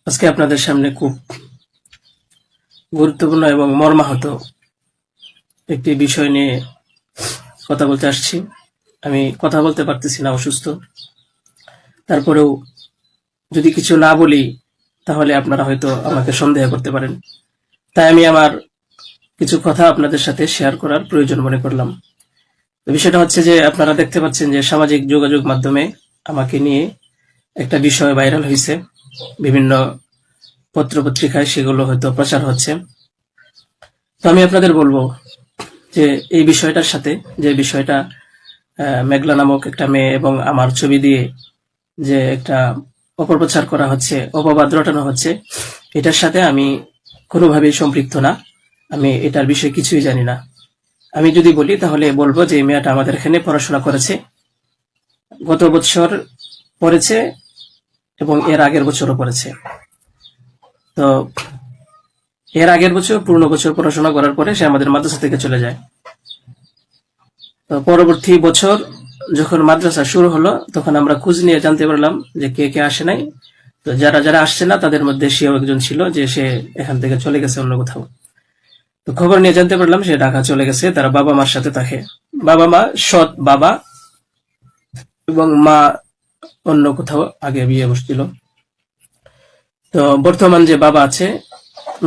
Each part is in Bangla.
আজকে আপনাদের সামনে খুব গুরুত্বপূর্ণ এবং মর্মাহত একটি বিষয় নিয়ে কথা বলতে আসছি। আমি কথা বলতে পারতেছি না, অসুস্থ। তারপরেও যদি কিছু না বলি তাহলে আপনারা হয়তো আমাকে সন্দেহ করতে পারেন। তাই আমি আমার কিছু কথা আপনাদের সাথে শেয়ার করার প্রয়োজন মনে করলাম। বিষয়টা হচ্ছে যে আপনারা দেখতে পাচ্ছেন যে সামাজিক যোগাযোগ মাধ্যমে আমাকে নিয়ে একটা বিষয় ভাইরাল হয়েছে, বিভিন্ন পত্রপত্রিকায় সেগুলো হয়তো প্রচার হচ্ছে। তো আমি আপনাদের বলবো যে এই বিষয়টার সাথে, যে বিষয়টা মেঘলা নামক একটা মেয়ে এবং আমার ছবি দিয়ে যে একটা অপপ্রচার করা হচ্ছে, অপবাদ রটানো হচ্ছে, এটার সাথে আমি কোনোভাবেই সম্পৃক্ত না। আমি এটার বিষয়ে কিছুই জানি না। আমি যদি বলি তাহলে বলবো যে এই মেয়েটা আমাদের এখানে পড়াশোনা করেছে, গত বছর পড়েছে এবং এর আগের বছরও পড়েছে। তো এর আগের বছর পূর্ণ বছর পড়াশোনা করার পরে সে আমাদের মাদ্রাসা থেকে চলে যায়। তো পরবর্তী বছর যখন মাদ্রাসা শুরু হলো তখন আমরা খোঁজ নিয়ে জানতে পারলাম যে কে কে আসে নাই। তো যারা যারা আসছে না তাদের মধ্যে সেও একজন ছিল, যে সে এখান থেকে চলে গেছে অন্য কোথাও। তো খবর নিয়ে জানতে পারলাম সে ঢাকা চলে গেছে, তারা বাবা মার সাথে থাকে। বাবা মা, সৎ বাবা এবং মা অন্য কোথাও আগে বিয়ে বসছিল। তো বর্তমান যে বাবা আছে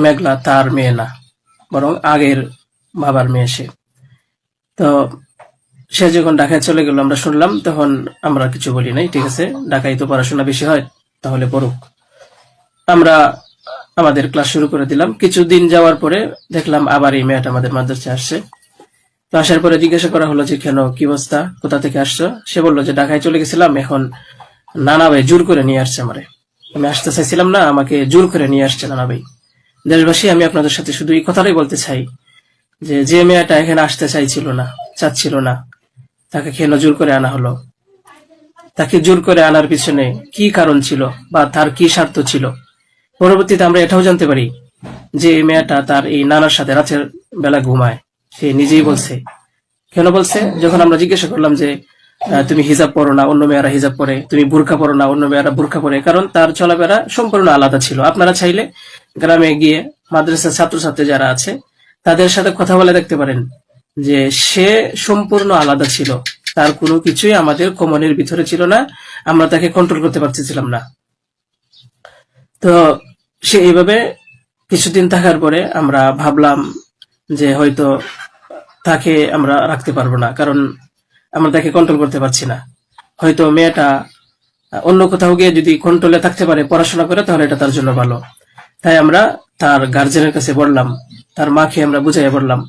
মেঘলা, তার মেয়ে না, বরং আগের বাবার মেয়ে সে। তো সে যখন ঢাকায় চলে গেল আমরা শুনলাম, তখন আমরা কিছু বলি নাই, ঠিক আছে, ঢাকায় তো পড়াশোনা বেশি হয়, তাহলে পড়ুক। আমরা আমাদের ক্লাস শুরু করে দিলাম। কিছুদিন যাওয়ার পরে দেখলাম আবার এই মেয়েটা আমাদের মাদ্রাসায় আসছে। তো আসার পরে জিজ্ঞাসা করা হলো যে কেন, কি অবস্থা, কোথা থেকে আসছো? সে বললো যে ঢাকায় চলে গেছিলাম, এখন নানা ভাই জোর করে নিয়ে আসছে আমারে। আমি আসতে চাইছিলাম না, আমাকে জোর করে নিয়ে আসছে নানা ভাই। দেশবাসী, আমি আপনাদের সাথে শুধু এই কথাটাই বলতে চাই যে যে মেয়েটা এখানে আসতে চাইছিল না, চাচ্ছিল না, তাকে কেন জোর করে আনা হলো? তাকে জোর করে আনার পিছনে কি কারণ ছিল বা তার কি স্বার্থ ছিল? পরবর্তীতে আমরা এটাও জানতে পারি যে এই মেয়েটা তার এই নানার সাথে রাতের বেলা ঘুমায়। সে নিজেই বলছে। কেন বলছে? যখন আমরা জিজ্ঞাসা করলাম যে তুমি হিজাব পরো না, অন্য মেয়েরা হিজাব পরে, তুমি বুরকা পরো না, অন্য মেয়েরা বুরকা পরে, কারণ তার চলাফেরা সম্পূর্ণ আলাদা ছিল। আপনারা চাইলে গ্রামে গিয়ে মাদ্রাসার ছাত্রছাত্রী যারা আছে তাদের সাথে কথা বলে দেখতে পারেন যে সে সম্পূর্ণ আলাদা ছিল। তার কোনো কিছুই আমাদের কমনের ভিতরে ছিল না, আমরা তাকে কন্ট্রোল করতে পারতেছিলাম না। তো সে এইভাবে কিছুদিন থাকার পরে আমরা ভাবলাম যে হয়তো তাকে আমরা রাখতে পারবো না, কারণ আমরা তাকে কন্ট্রোল করতে পারছি না। হয়তো মেয়েটা অন্য কোথাও গিয়ে যদি কন্ট্রোলে থাকতে পারে, পড়াশোনা করে, তাহলে এটা তার জন্য ভালো। তাই আমরা তার গার্জেনের কাছে বললাম, তার মাকে আমরা বুঝাইয়া বললাম।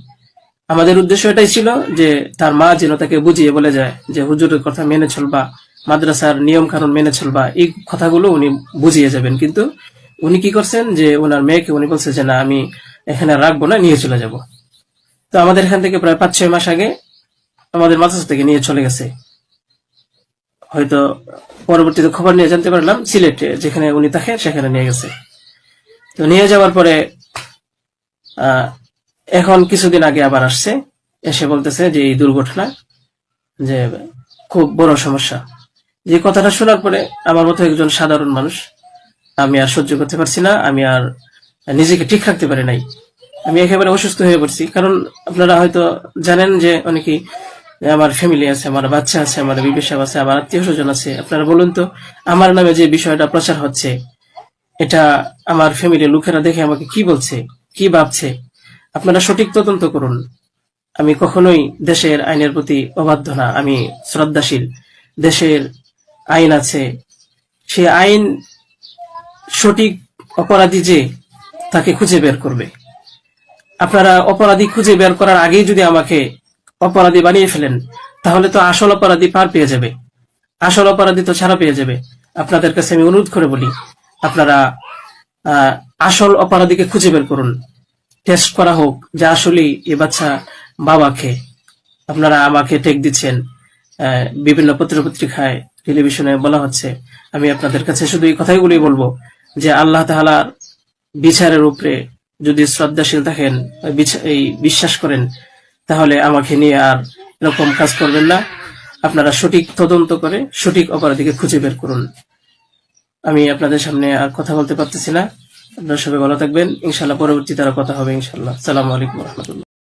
আমাদের উদ্দেশ্য এটাই ছিল যে তার মা যেন তাকে বুঝিয়ে বলে যায় যে হুজুরের কথা মেনে চলবা, মাদ্রাসার নিয়ম কানুন মেনে চলবা, এই কথাগুলো উনি বুঝিয়ে যাবেন। কিন্তু উনি কি করছেন যে ওনার মেয়েকে উনি বলছে যে না, আমি এখানে রাখবো না, নিয়ে চলে যাব। তো আমাদের এখান থেকে প্রায় 5-6 মাস আগে আমাদের মাদ্রাসা থেকে নিয়ে চলে গেছে। হয়তো পরবর্তীতে খবর নিয়ে জানতে পারলাম সিলেটে যেখানে উনি থাকে সেখানে নিয়ে গেছে। তো নিয়ে যাওয়ার পরে এখন কিছুদিন আগে আবার আসছে, এসে বলতেছে যে এই দুর্ঘটনা, যে খুব বড় সমস্যা। যে কথাটা শোনার পরে আমার মতো একজন সাধারণ মানুষ, আমি আর সহ্য করতে পারছি না, আমি আর নিজেকে ঠিক রাখতে পারি নাই। আমি একেবারে অসুস্থ হয়ে পড়ছি। কারণ আপনারা হয়তো জানেন যে অনেকেই, আমার ফ্যামিলি আছে, আমার বাচ্চা আছে, আমার বিবি সাহেব আছে, আমার আত্মীয় স্বজন আছে। আপনারা বলুন তো, আমার নামে যে বিষয়টা প্রচার হচ্ছে, এটা আমার ফ্যামিলির লোকেরা দেখে আমাকে কি বলছে, কি ভাবছে? আপনারা সঠিক তদন্ত করুন। আমি কখনোই দেশের আইনের প্রতি অবাধ্য না, আমি শ্রদ্ধাশীল। দেশের আইন আছে, সে আইন সঠিক অপরাধী যে তাকে খুঁজে বের করবে। আপনারা অপরাধী খুঁজে বের করার আগেই যদি আমাকে অপরাধী বানিয়ে ফেলেন, তাহলে তো আসল অপরাধী পার পেয়ে যাবে, আসল অপরাধী তো ছাড়া পেয়ে যাবে। আপনাদের কাছে আমি অনুরোধ করে বলি, আপনারা আসল অপরাধীকে খুঁজে বের করুন। টেস্ট করা হোক যে আসলেই এ বাচ্চা বাবাকে। আপনারা আমাকে টেক দিচ্ছেন, বিভিন্ন পত্রপত্রিকায়, টেলিভিশনে বলা হচ্ছে। আমি আপনাদের কাছে শুধু এই কথাগুলি বলবো যে আল্লাহ তাআলার বিচারের উপরে যদি শ্রদ্ধাশীল থাকেন, এই বিশ্বাস করেন, তাহলে আমাকে নিয়ে আর এরকম কাজ করবেন না। আপনারা সঠিক তদন্ত করে সঠিক অপরাধীকে খুঁজে বের করুন। আমি আপনাদের সামনে আর কথা বলতে পারতেছি না। আপনারা সবাই ভালো থাকবেন, ইনশাল্লাহ পরবর্তীতে আরো কথা হবে ইনশাল্লাহ। আসসালামু আলাইকুম রহমতুল্লাহ।